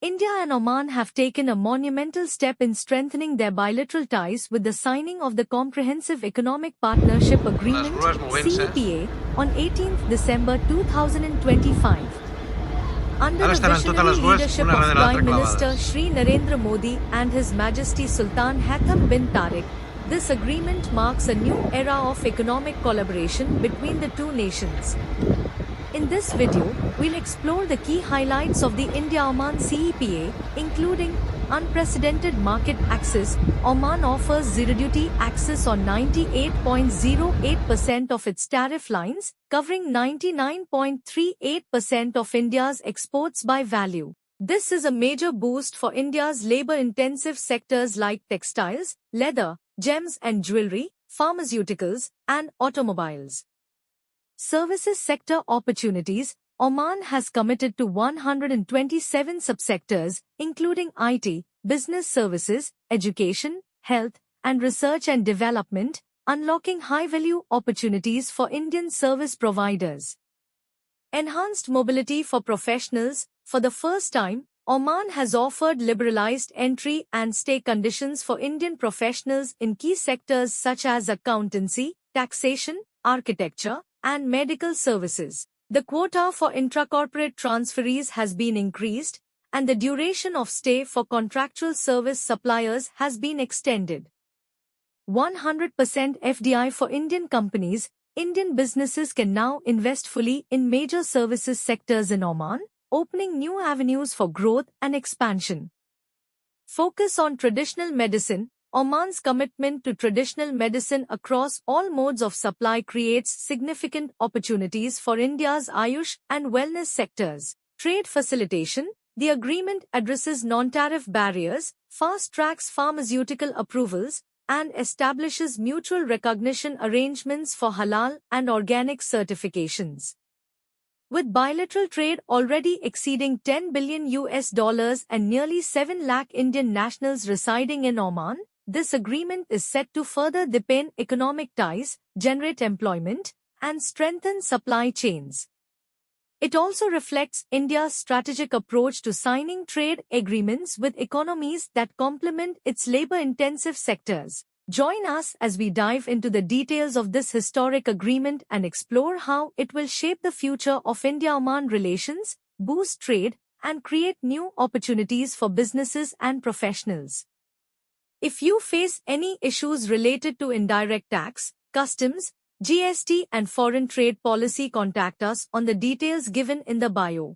India and Oman have taken a monumental step in strengthening their bilateral ties with the signing of the Comprehensive Economic Partnership Agreement (CEPA) on 18 December 2025. Under the visionary leadership of Prime Minister Shri Narendra Modi and His Majesty Sultan Haitham bin Tariq, this agreement marks a new era of economic collaboration between the two nations. In this video, we'll explore the key highlights of the India-Oman CEPA, including unprecedented market access. Oman offers zero-duty access on 98.08% of its tariff lines, covering 99.38% of India's exports by value. This is a major boost for India's labor-intensive sectors like textiles, leather, gems and jewelry, pharmaceuticals, and automobiles. Services sector opportunities. Oman has committed to 127 subsectors, including IT, business services, education, health, and research and development, unlocking high-value opportunities for Indian service providers. Enhanced mobility for professionals. For the first time, Oman has offered liberalized entry and stay conditions for Indian professionals in key sectors such as accountancy, taxation, architecture, and medical services. The quota for intracorporate transferees has been increased, and the duration of stay for contractual service suppliers has been extended. 100% FDI for Indian companies. Indian businesses can now invest fully in major services sectors in Oman, opening new avenues for growth and expansion. Focus on traditional medicine. Oman's commitment to traditional medicine across all modes of supply creates significant opportunities for India's Ayush and wellness sectors. Trade facilitation. The agreement addresses non-tariff barriers, fast-tracks pharmaceutical approvals, and establishes mutual recognition arrangements for halal and organic certifications. With bilateral trade already exceeding $10 billion and nearly 7 lakh Indian nationals residing in Oman, this agreement is set to further deepen economic ties, generate employment, and strengthen supply chains. It also reflects India's strategic approach to signing trade agreements with economies that complement its labor-intensive sectors. Join us as we dive into the details of this historic agreement and explore how it will shape the future of India-Oman relations, boost trade, and create new opportunities for businesses and professionals. If you face any issues related to indirect tax, customs, GST and foreign trade policy, contact us on the details given in the bio.